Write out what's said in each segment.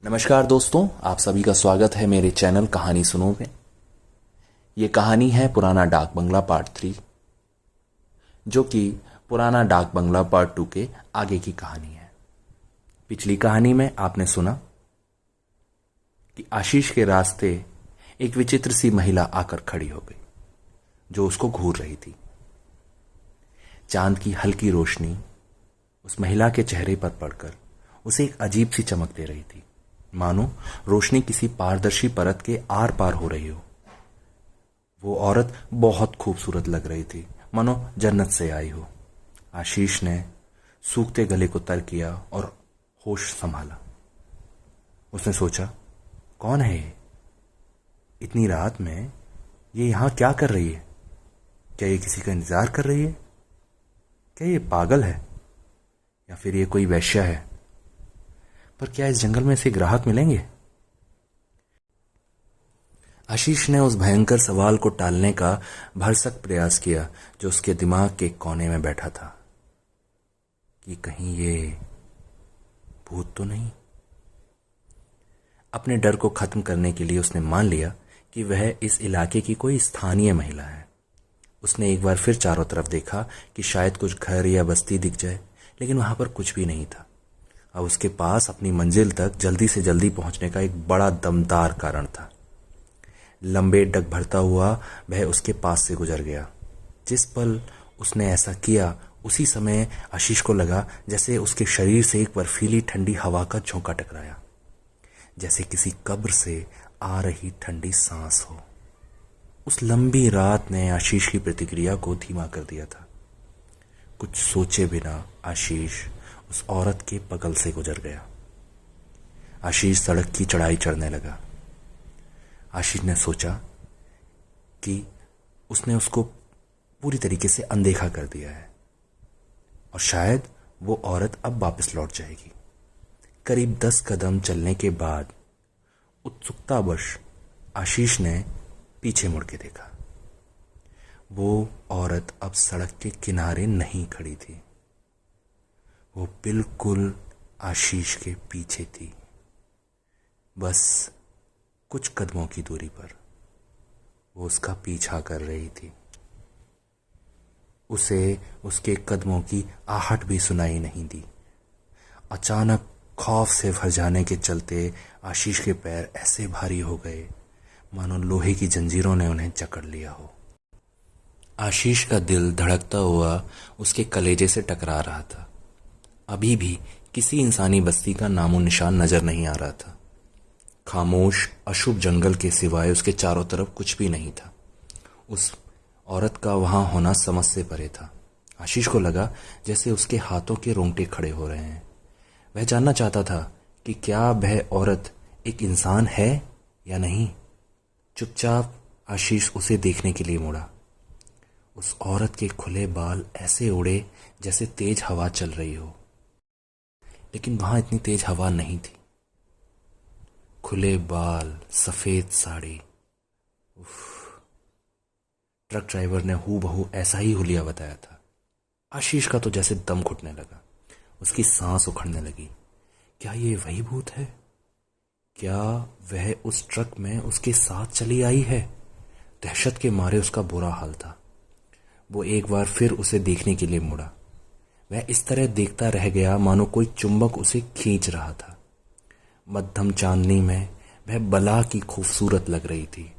नमस्कार दोस्तों, आप सभी का स्वागत है मेरे चैनल कहानी सुनो में। ये कहानी है पुराना डाक बंगला पार्ट 3, जो कि पुराना डाक बंगला पार्ट 2 के आगे की कहानी है। पिछली कहानी में आपने सुना कि आशीष के रास्ते एक विचित्र सी महिला आकर खड़ी हो गई, जो उसको घूर रही थी। चांद की हल्की रोशनी उस महिला के चेहरे पर पड़कर उसे एक अजीब सी चमक दे रही थी, मानो रोशनी किसी पारदर्शी परत के आर पार हो रही हो। वो औरत बहुत खूबसूरत लग रही थी, मानो जन्नत से आई हो। आशीष ने सूखते गले को तर किया और होश संभाला। उसने सोचा, कौन है ये? इतनी रात में ये यहां क्या कर रही है? क्या ये किसी का इंतजार कर रही है? क्या ये पागल है या फिर ये कोई वेश्या है? पर क्या इस जंगल में से ग्राहक मिलेंगे? आशीष ने उस भयंकर सवाल को टालने का भरसक प्रयास किया जो उसके दिमाग के कोने में बैठा था, कि कहीं ये भूत तो नहीं। अपने डर को खत्म करने के लिए उसने मान लिया कि वह इस इलाके की कोई स्थानीय महिला है। उसने एक बार फिर चारों तरफ देखा कि शायद कुछ घर या बस्ती दिख जाए, लेकिन वहां पर कुछ भी नहीं था। अब उसके पास अपनी मंजिल तक जल्दी से जल्दी पहुंचने का एक बड़ा दमदार कारण था। लंबे डग भरता हुआ वह उसके पास से गुजर गया। जिस पल उसने ऐसा किया, उसी समय आशीष को लगा जैसे उसके शरीर से एक बर्फीली ठंडी हवा का झोंका टकराया, जैसे किसी कब्र से आ रही ठंडी सांस हो। उस लंबी रात ने आशीष की प्रतिक्रिया को धीमा कर दिया था। कुछ सोचे बिना आशीष उस औरत के बगल से गुजर गया। आशीष सड़क की चढ़ाई चढ़ने लगा। आशीष ने सोचा कि उसने उसको पूरी तरीके से अनदेखा कर दिया है और शायद वो औरत अब वापस लौट जाएगी। करीब 10 कदम चलने के बाद उत्सुकतावश आशीष ने पीछे मुड़ के देखा। वो औरत अब सड़क के किनारे नहीं खड़ी थी, वो बिल्कुल आशीष के पीछे थी, बस कुछ कदमों की दूरी पर। वो उसका पीछा कर रही थी। उसे उसके कदमों की आहट भी सुनाई नहीं दी। अचानक खौफ से भर जाने के चलते आशीष के पैर ऐसे भारी हो गए मानो लोहे की जंजीरों ने उन्हें जकड़ लिया हो। आशीष का दिल धड़कता हुआ उसके कलेजे से टकरा रहा था। अभी भी किसी इंसानी बस्ती का नामो निशान नजर नहीं आ रहा था। खामोश अशुभ जंगल के सिवाय उसके चारों तरफ कुछ भी नहीं था। उस औरत का वहां होना समझ से परे था। आशीष को लगा जैसे उसके हाथों के रोंगटे खड़े हो रहे हैं। वह जानना चाहता था कि क्या वह औरत एक इंसान है या नहीं। चुपचाप आशीष उसे देखने के लिए मुड़ा। उस औरत के खुले बाल ऐसे उड़े जैसे तेज हवा चल रही हो, लेकिन वहां इतनी तेज हवा नहीं थी। खुले बाल, सफेद साड़ी। ट्रक ड्राइवर ने हूबहू ऐसा ही हुलिया बताया था। आशीष का तो जैसे दम घुटने लगा, उसकी सांस उखड़ने लगी। क्या ये वही भूत है? क्या वह उस ट्रक में उसके साथ चली आई है? दहशत के मारे उसका बुरा हाल था। वो एक बार फिर उसे देखने के लिए मुड़ा। वह इस तरह देखता रह गया मानो कोई चुंबक उसे खींच रहा था। मध्यम चांदनी में वह बला की खूबसूरत लग रही थी।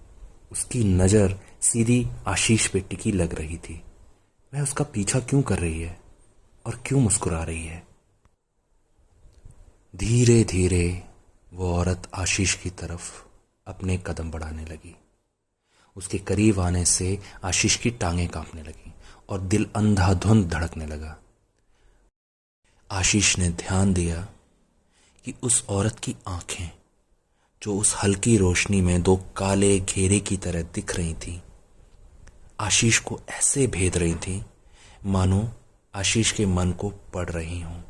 उसकी नजर सीधी आशीष पे टिकी लग रही थी। वह उसका पीछा क्यों कर रही है और क्यों मुस्कुरा रही है? धीरे धीरे वो औरत आशीष की तरफ अपने कदम बढ़ाने लगी। उसके करीब आने से आशीष की टांगें कांपने लगी और दिल अंधाधुंध धड़कने लगा। आशीष ने ध्यान दिया कि उस औरत की आंखें, जो उस हल्की रोशनी में 2 काले घेरे की तरह दिख रही थीं, आशीष को ऐसे भेद रही थीं मानो आशीष के मन को पढ़ रही हों।